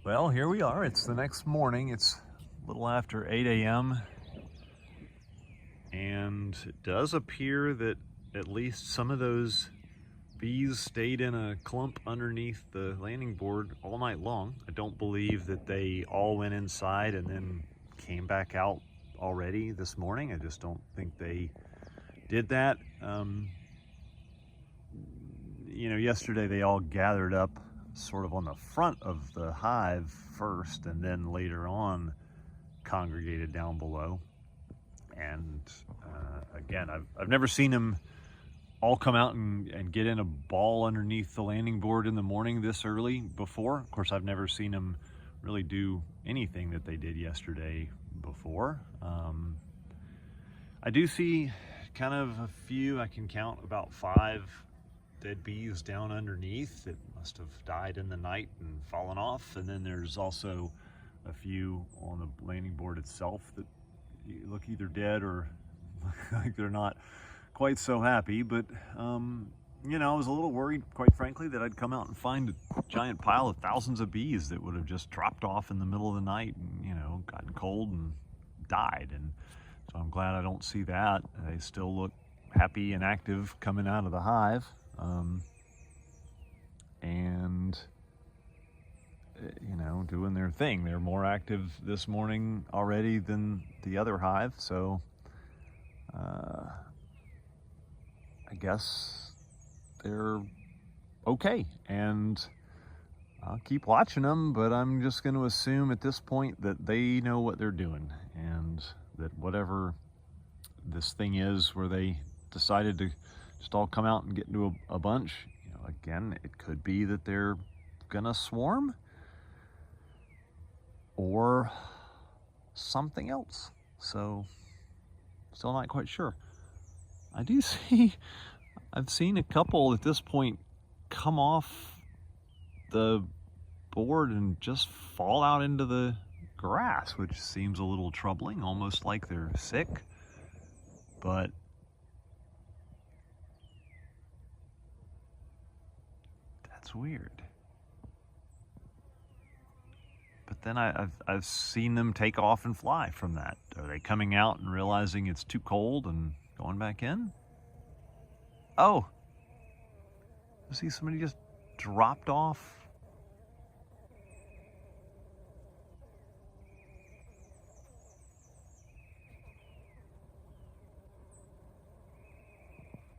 Well, here we are. It's the next morning. It's a little after 8 a.m. And it does appear that at least some of those bees stayed in a clump underneath the landing board all night long. I don't believe that they all went inside and then came back out already this morning. I just don't think they did that. Yesterday they all gathered up sort of on the front of the hive first, and then later on congregated down below. And again, I've never seen them all come out and get in a ball underneath the landing board in the morning this early before. Of course, I've never seen them really do anything that they did yesterday before. I do see kind of a few. I can count about 5 dead bees down underneath that must have died in the night and fallen off. And then there's also a few on the landing board itself that look either dead or look like they're not quite so happy. But I was a little worried, quite frankly, that I'd come out and find a giant pile of thousands of bees that would have just dropped off in the middle of the night and gotten cold and died. And so I'm glad I don't see that. They still look happy and active coming out of the hive. And doing their thing. They're more active this morning already than the other hive, so I guess they're okay. And I'll keep watching them, but I'm just going to assume at this point that they know what they're doing, and that whatever this thing is where they decided to just all come out and get into a bunch, again, it could be that they're gonna swarm or something else. So still not quite sure. I do see, I've seen a couple at this point come off the board and just fall out into the grass, which seems a little troubling, almost like they're sick. But that's weird. But then I've seen them take off and fly from that. Are they coming out and realizing it's too cold and going back in? Oh, I see somebody just dropped off.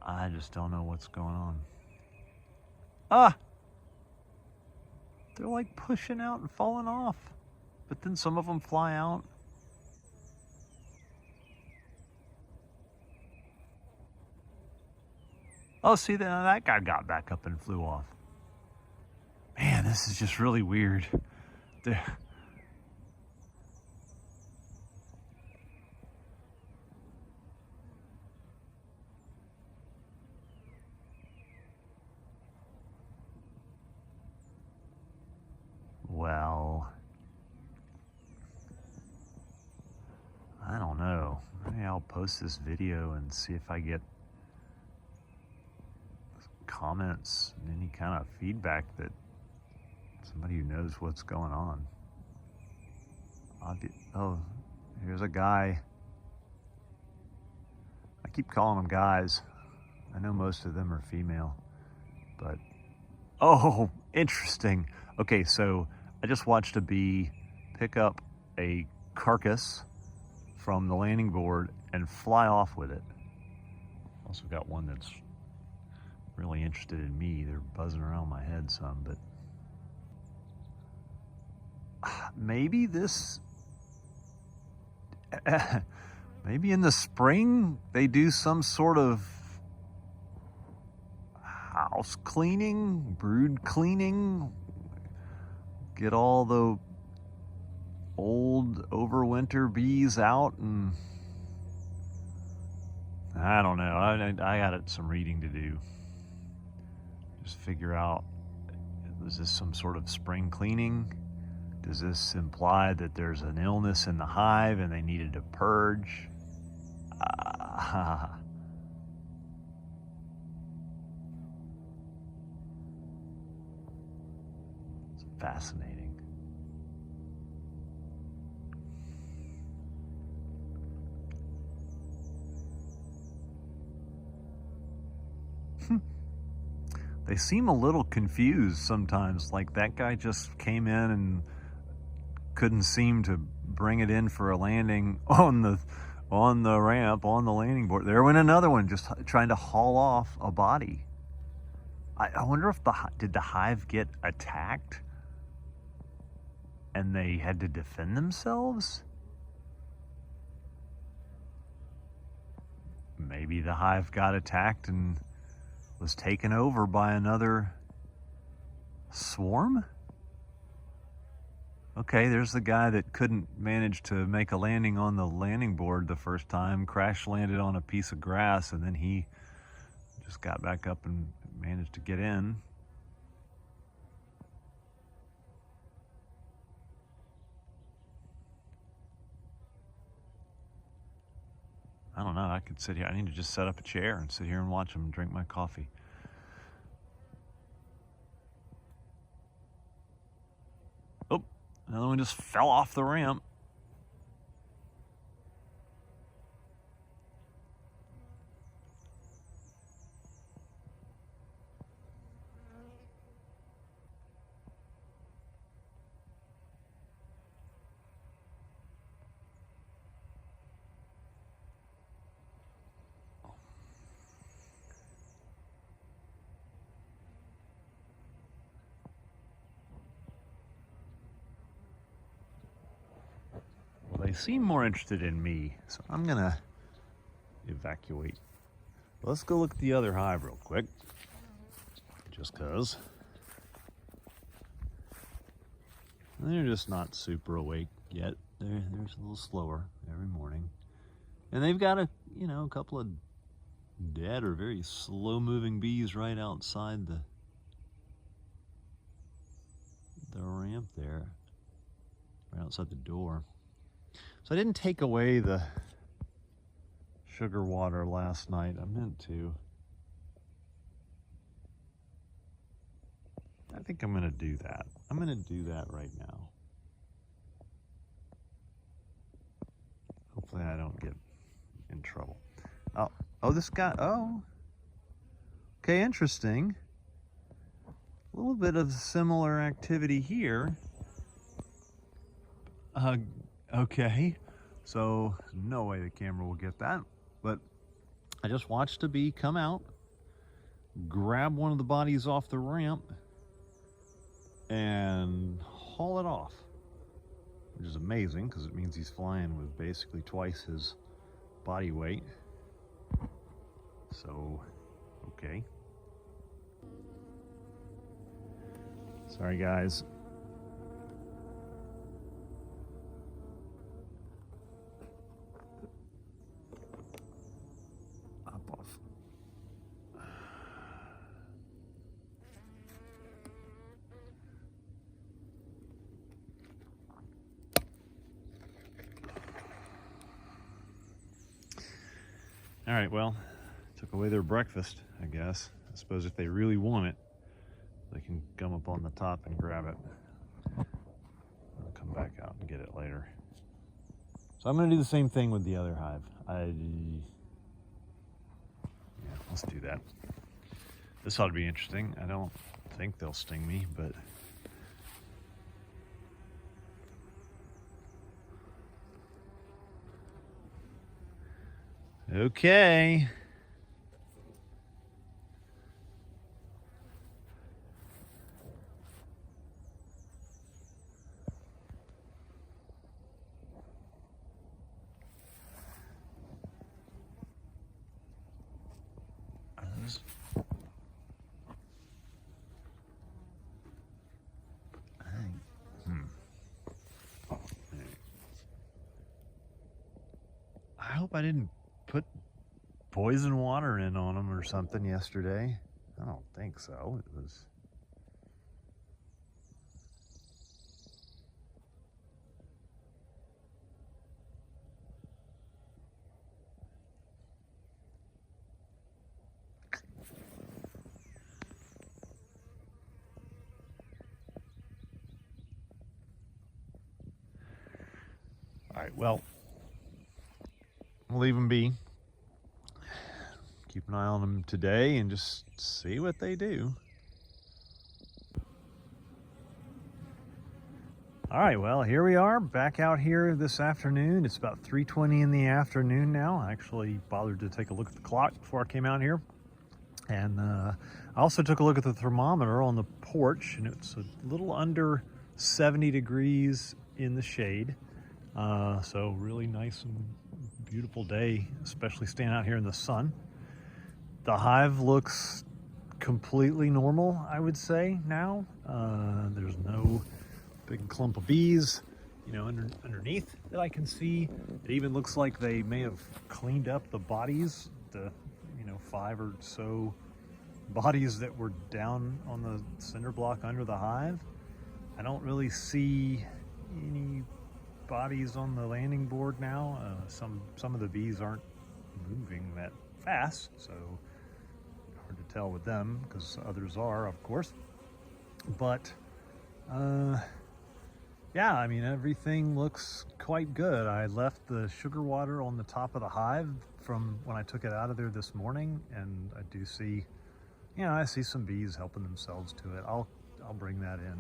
I just don't know what's going on. Ah! They're like pushing out and falling off. But then some of them fly out. Oh, see, that guy got back up and flew off. Man, this is just really weird. Well, I don't know. Maybe I'll post this video and see if I get comments and any kind of feedback that somebody who knows what's going on. Oh, here's a guy. I keep calling them guys. I know most of them are female, but oh, interesting. Okay, so I just watched a bee pick up a carcass from the landing board and fly off with it. Also got one that's really interested in me. They're buzzing around my head some, but maybe maybe in the spring they do some sort of house cleaning, brood cleaning, get all the old overwinter bees out, and I don't know. I got some reading to do. Just figure out, is this some sort of spring cleaning? Does this imply that there's an illness in the hive and they needed to purge? It's fascinating. They seem a little confused sometimes, like that guy just came in and couldn't seem to bring it in for a landing on the ramp, on the landing board. There went another one just trying to haul off a body. I wonder if did the hive get attacked and they had to defend themselves? Maybe the hive got attacked and was taken over by another swarm? Okay, there's the guy that couldn't manage to make a landing on the landing board the first time, crash landed on a piece of grass, and then he just got back up and managed to get in. I don't know, I could sit here. I need to just set up a chair and sit here and watch him drink my coffee. Oh, another one just fell off the ramp. They seem more interested in me, so I'm gonna evacuate. Let's go look at the other hive real quick, just cause. They're just not super awake yet. They're a little slower every morning, and they've got a couple of dead or very slow-moving bees right outside the ramp there, right outside the door. So I didn't take away the sugar water last night. I meant to. I think I'm gonna do that. I'm gonna do that right now. Hopefully I don't get in trouble. Oh, this guy, okay, interesting. A little bit of similar activity here. Okay, so no way the camera will get that, but I just watched a bee come out, grab one of the bodies off the ramp, and haul it off, which is amazing because it means he's flying with basically twice his body weight. So, okay. Sorry, guys. Hop off. All right, well, took away their breakfast, I guess. I suppose if they really want it, they can come up on the top and grab it. I'll come back out and get it later. So I'm gonna do the same thing with the other hive. Yeah, let's do that. This ought to be interesting. I don't think they'll sting me, but okay. I hope I didn't put poison water in on them or something yesterday. I don't think so. It was. All right, well, we'll leave them be. keep an eye on them today and just see what they do. All right, well, here we are back out here this afternoon. It's about 3:20 in the afternoon now. I actually bothered to take a look at the clock before I came out here. And I also took a look at the thermometer on the porch, and it's a little under 70 degrees in the shade. So really nice and beautiful day, especially staying out here in the sun. The hive looks completely normal, I would say now. There's no big clump of bees, you know, underneath that I can see. It even looks like they may have cleaned up the bodies, the 5 or so bodies that were down on the cinder block under the hive. I don't really see any bodies on the landing board now. Some of the bees aren't moving that fast, so hard to tell with them because others are, of course. But yeah, I mean, everything looks quite good. I left the sugar water on the top of the hive from when I took it out of there this morning, and I do see, I see some bees helping themselves to it. I'll bring that in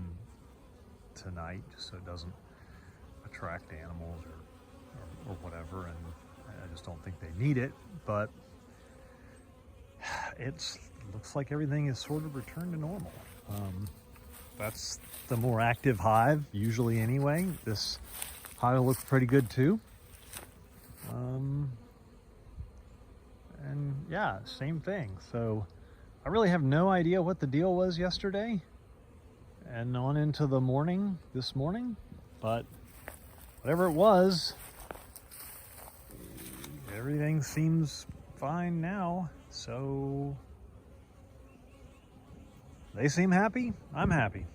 tonight just so it doesn't attract animals or whatever, and I just don't think they need it. But it looks like everything is sort of returned to normal. That's the more active hive, usually anyway. This hive looks pretty good too. And yeah, same thing. So I really have no idea what the deal was yesterday and on into the morning this morning, but whatever it was, everything seems fine now. So they seem happy. I'm happy.